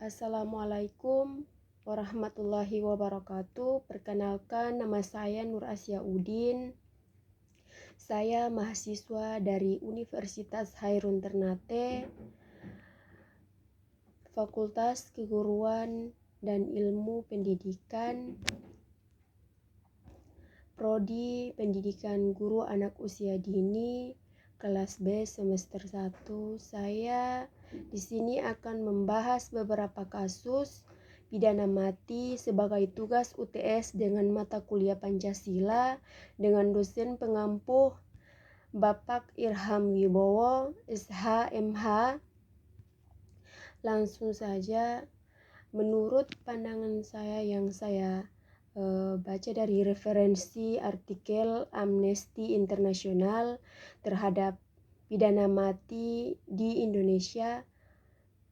Assalamualaikum warahmatullahi wabarakatuh. Perkenalkan, nama saya Nur Asya Udin. Saya mahasiswa dari Universitas Hairun Ternate, Fakultas Keguruan dan Ilmu Pendidikan, Prodi Pendidikan Guru Anak Usia Dini, kelas B semester 1. Saya di sini akan membahas beberapa kasus pidana mati sebagai tugas UTS dengan mata kuliah Pancasila dengan dosen pengampuh Bapak Irham Wibowo, SH, MH. Langsung saja, menurut pandangan saya yang saya baca dari referensi artikel Amnesty International terhadap pidana mati di Indonesia,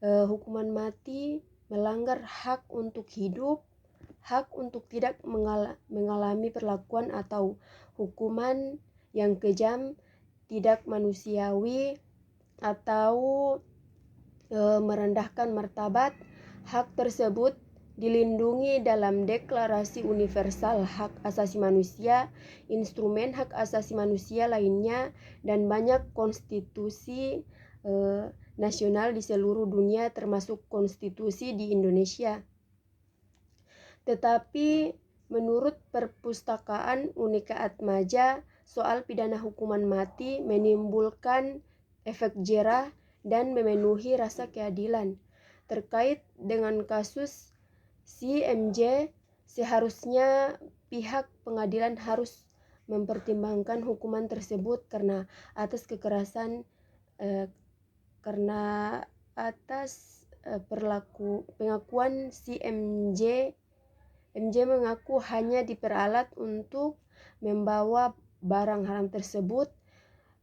hukuman mati melanggar hak untuk hidup, hak untuk tidak mengalami perlakuan atau hukuman yang kejam, tidak manusiawi, atau merendahkan martabat. Hak tersebut dilindungi dalam Deklarasi Universal Hak Asasi Manusia, instrumen hak asasi manusia lainnya, dan banyak konstitusi nasional di seluruh dunia termasuk konstitusi di Indonesia. Tetapi menurut Perpustakaan Unika Atmaja, soal pidana hukuman mati menimbulkan efek jerah dan memenuhi rasa keadilan. Terkait dengan kasus si MJ, seharusnya pihak pengadilan harus mempertimbangkan hukuman tersebut karena atas kekerasan pengakuan si MJ mengaku hanya diperalat untuk membawa barang haram tersebut,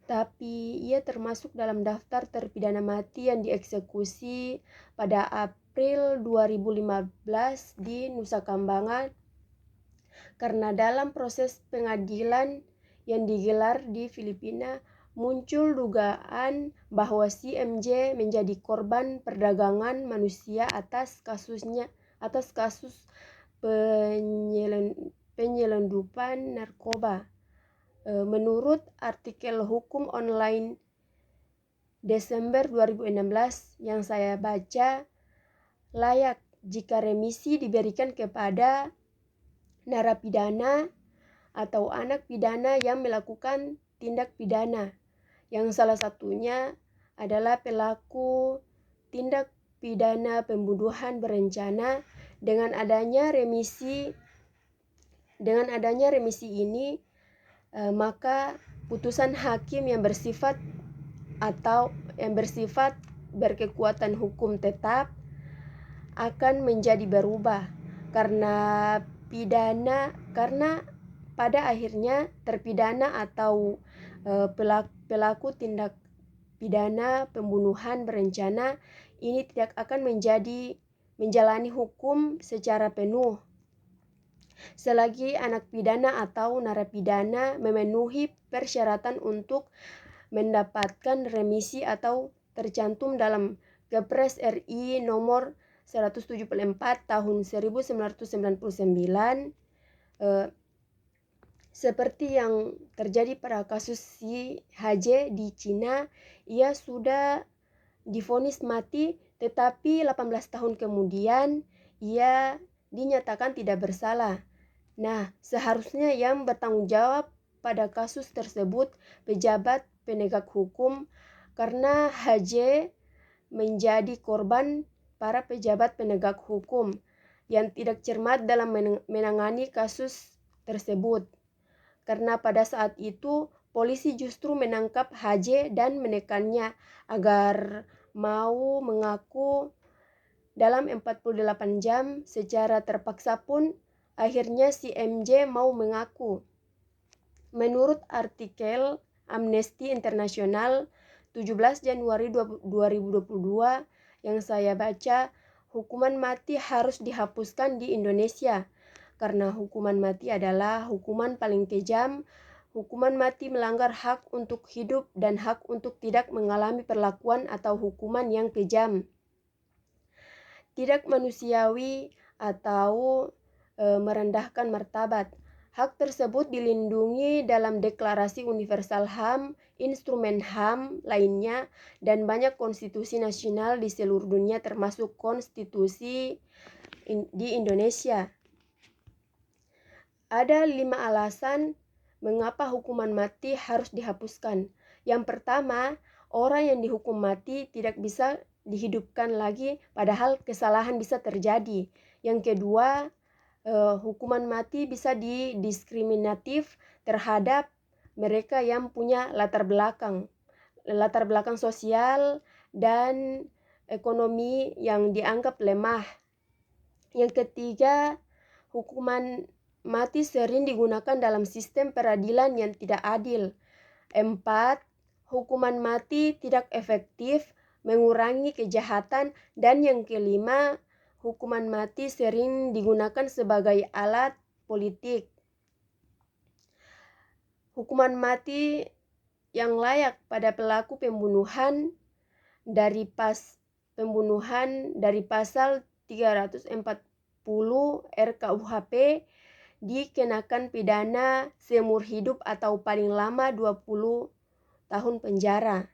tapi ia termasuk dalam daftar terpidana mati yang dieksekusi pada April 2015 di Nusa Kambangan karena dalam proses pengadilan yang digelar di Filipina muncul dugaan bahwa si MJ menjadi korban perdagangan manusia atas kasus penyelundupan narkoba. Menurut artikel hukum online Desember 2016 yang saya baca, layak jika remisi diberikan kepada narapidana atau anak pidana yang melakukan tindak pidana, yang salah satunya adalah pelaku tindak pidana pembunuhan berencana. Dengan adanya remisi ini, maka putusan hakim yang bersifat berkekuatan hukum tetap akan menjadi berubah karena pada akhirnya terpidana atau pelaku tindak pidana pembunuhan berencana ini tidak akan menjalani hukum secara penuh selagi anak pidana atau narapidana memenuhi persyaratan untuk mendapatkan remisi atau tercantum dalam Kepres RI nomor 174 tahun 1999, seperti yang terjadi pada kasus si HJ di Cina. Ia sudah divonis mati, tetapi 18 tahun kemudian ia dinyatakan tidak bersalah. Nah, seharusnya yang bertanggung jawab pada kasus tersebut pejabat penegak hukum karena HJ menjadi korban para pejabat penegak hukum yang tidak cermat dalam menangani kasus tersebut. Karena pada saat itu polisi justru menangkap HJ dan menekannya agar mau mengaku dalam 48 jam. Secara terpaksa pun akhirnya si MJ mau mengaku. Menurut artikel Amnesty International 17 Januari 2022 yang saya baca, hukuman mati harus dihapuskan di Indonesia karena hukuman mati adalah hukuman paling kejam. Hukuman mati melanggar hak untuk hidup dan hak untuk tidak mengalami perlakuan atau hukuman yang kejam. tidak manusiawi atau merendahkan martabat. Hak tersebut dilindungi dalam Deklarasi Universal HAM, instrumen HAM lainnya, dan banyak konstitusi nasional di seluruh dunia termasuk konstitusi di Indonesia. Ada 5 alasan mengapa hukuman mati harus dihapuskan. Yang pertama, orang yang dihukum mati tidak bisa dihidupkan lagi padahal kesalahan bisa terjadi. Yang kedua, hukuman mati bisa didiskriminatif terhadap mereka yang punya latar belakang sosial dan ekonomi yang dianggap lemah. Yang ketiga, hukuman mati sering digunakan dalam sistem peradilan yang tidak adil. 4. Hukuman mati tidak efektif mengurangi kejahatan. Dan yang kelima, hukuman mati sering digunakan sebagai alat politik. Hukuman mati yang layak pada pelaku pembunuhan dari pasal 340 RKUHP dikenakan pidana seumur hidup atau paling lama 20 tahun penjara.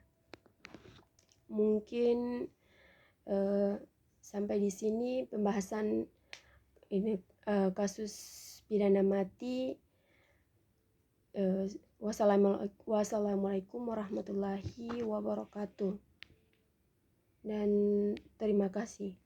Mungkin sampai di sini pembahasan ini kasus pidana mati. Wassalamualaikum warahmatullahi wabarakatuh. Dan terima kasih.